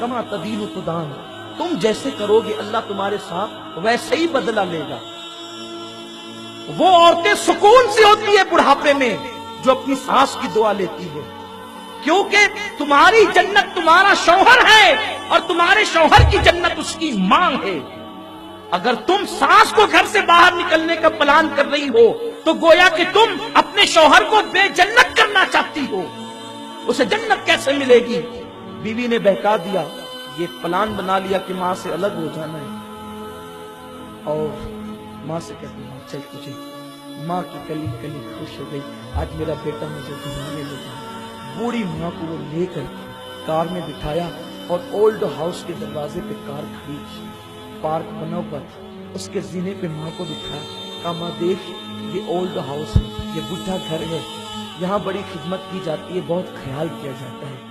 کما تدین تدان، تم جیسے کرو گے اللہ تمہارے ساتھ ویسے ہی بدلہ لے گا۔ وہ عورتیں سکون سے ہوتی ہے بڑھاپے میں جو اپنی ساس کی دعا لیتی ہے، کیونکہ تمہاری جنت تمہارا شوہر ہے اور تمہارے شوہر کی جنت اس کی ماں ہے۔ اگر تم ساس کو گھر سے باہر نکلنے کا پلان کر رہی ہو تو گویا کہ تم اپنے شوہر کو بے جنت کرنا چاہتی ہو، اسے جنت کیسے ملے گی؟ بیوی نے بہکا دیا، یہ پلان بنا لیا کہ ماں سے الگ ہو جانا ہے، اور ماں سے کہتی ہے چل تجھے، ماں کی کلی کلی خوش ہو گئی، آج میرا بیٹا مجھے گھمانے لگا۔ بوڑھی ماں کو وہ لے کر کار میں بٹھایا اور اولڈ ہاؤس کے دروازے پہ کار کھڑی، پارک بنا ہوا تھا، اس کے زینے پہ ماں کو بٹھایا، کہا ماں دیکھ یہ اولڈ ہاؤس ہے، یہ بڈھا گھر ہے، یہاں بڑی خدمت کی جاتی ہے، بہت خیال کیا جاتا ہے،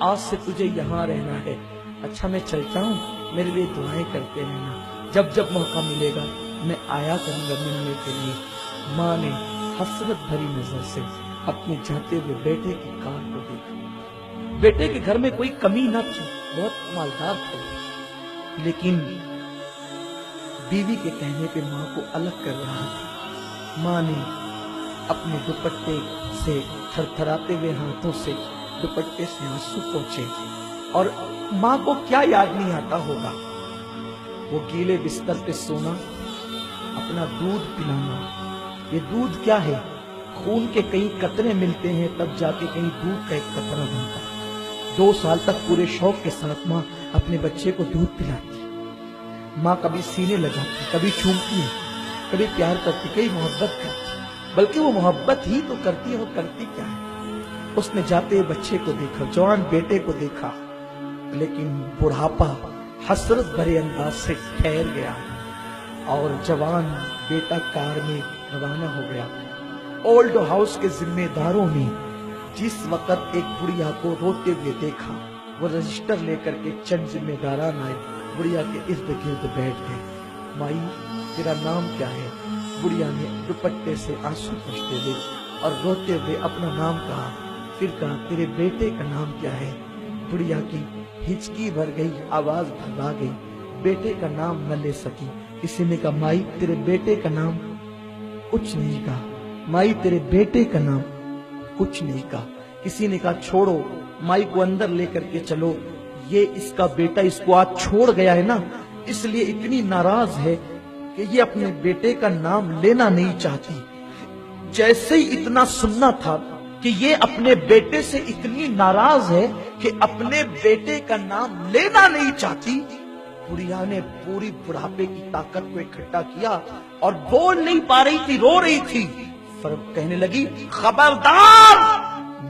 آج سے تجھے یہاں رہنا ہے، اچھا میں چلتا ہوں، میرے لیے دعائیں کرتے رہنا، جب جب موقع ملے گا میں آیا کروں گا ملنے کے لیے۔ ماں نے حسرت بھری نظر سے اپنے جاتے ہوئے بیٹے کی کار کو دیکھا۔ بیٹے کے گھر میں کوئی کمی نہ تھی، بہت مالدار تھے، لیکن بیوی کے کہنے پہ ماں کو الگ کر رہا تھا۔ ماں نے اپنے دوپٹے سے تھر تھراتے ہوئے ہاتھوں سے دوپٹے سے آنسو پہنچے، اور ماں کو کیا یاد نہیں آتا ہوگا، وہ گیلے بستر پہ سونا، اپنا دودھ پلانا۔ یہ دودھ کیا ہے؟ خون کے کئی قطرے ملتے ہیں تب جا کے کہیں دودھ کا ایک قطرہ بنتا ہے۔ 2 سال تک پورے شوق کے ساتھ ماں اپنے بچے کو دودھ پلاتی، ماں کبھی سینے لگاتی، کبھی چومتی، کبھی پیار کرتی، کبھی محبت کرتی، بلکہ وہ محبت ہی تو کرتی ہے، وہ کرتی کیا ہے؟ اس نے جاتے بچے کو دیکھا، جوان بیٹے کو دیکھا، لیکن بڑھاپا حسرت بھرے انداز سے ٹھہر گیا، اور جوان بیٹا کار میں روانہ ہو گیا۔ اولڈ ہاؤس کے ذمہ داروں نے جس وقت ایک بڑھیا کو روتے ہوئے دیکھا، وہ رجسٹر لے کر کے چند ذمہ داران آئے، بڑھیا کے ارد گرد بیٹھ گئے۔ مائی تیرا نام کیا ہے؟ بڑھیا نے دوپٹے سے آنسو پوچھتے ہوئے اور روتے ہوئے اپنا نام کہا، پھر کہا تیرے بیٹے کا نام کیا ہے؟ بڑھیا کی ہچکی بھر گئی، آواز بھرا گئی، بیٹے کا نام نہ لے سکی۔ کسی نے کہا مائی تیرے بیٹے کا نام؟ کچھ نہیں کہا۔ مائی تیرے بیٹے کا نام؟ کچھ نہیں کہا۔ کسی نے کہا چھوڑو، مائی کو اندر لے کر کے چلو، یہ اس کا بیٹا اس کو آج چھوڑ گیا ہے نا، اس لیے اتنی ناراض ہے کہ یہ اپنے بیٹے کا نام لینا نہیں چاہتی۔ جیسے ہی اتنا سننا تھا کہ یہ اپنے بیٹے سے اتنی ناراض ہے کہ اپنے بیٹے کا نام لینا نہیں چاہتی، بڑھیا نے پوری بڑھاپے کی طاقت کو اکٹھا کیا اور بول نہیں پا رہی تھی، رو رہی تھی، کہنے لگی خبردار،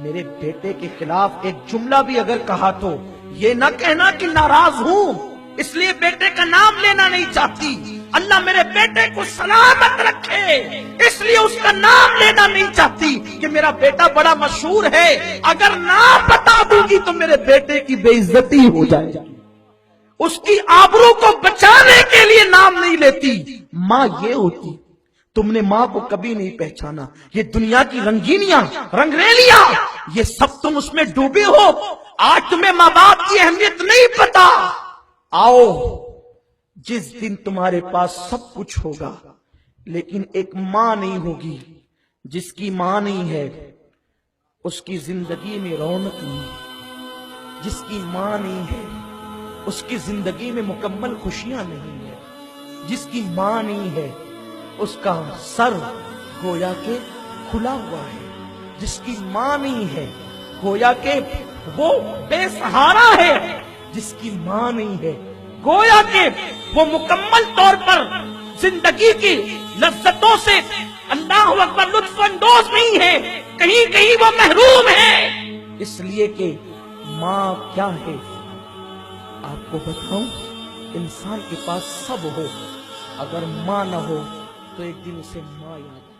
میرے بیٹے کے خلاف ایک جملہ بھی اگر کہا تو یہ نہ کہنا کہ ناراض ہوں، اس لیے بیٹے کا نام لینا نہیں چاہتی، اللہ میرے بیٹے کو سلامت رکھے اس لیے اس کا نام لینا نہیں چاہتی کہ میرا بیٹا بڑا مشہور ہے، اگر نام بتا دوں گی تو میرے بیٹے کی بے عزتی ہو جائے گی، اس کی آبرو کو بچانے کے لیے نام نہیں لیتی۔ ماں یہ ہوتی، تم نے ماں کو کبھی نہیں پہچانا، یہ دنیا کی رنگینیاں رنگریلیاں یہ سب تم اس میں ڈوبے ہو، آج تمہیں ماں باپ کی اہمیت نہیں پتا، آؤ جس دن تمہارے پاس سب کچھ ہوگا لیکن ایک ماں نہیں ہوگی، جس کی ماں نہیں ہے اس کی زندگی میں رونق نہیں، جس کی ماں نہیں ہے اس کی زندگی میں مکمل خوشیاں نہیں ہے، جس کی ماں نہیں ہے اس کا سر گویا کہ کھلا ہوا ہے، جس کی ماں نہیں ہے گویا کہ وہ بے سہارا ہے، جس کی ماں نہیں ہے گویا کہ وہ مکمل طور پر زندگی کی لذتوں سے اللہ اکبر لطف اندوز نہیں ہے، کہیں کہیں وہ محروم ہے، اس لیے کہ ماں کیا ہے آپ کو بتاؤں، انسان کے پاس سب ہو، اگر ماں نہ ہو تو ایک دن اسے ماں یاد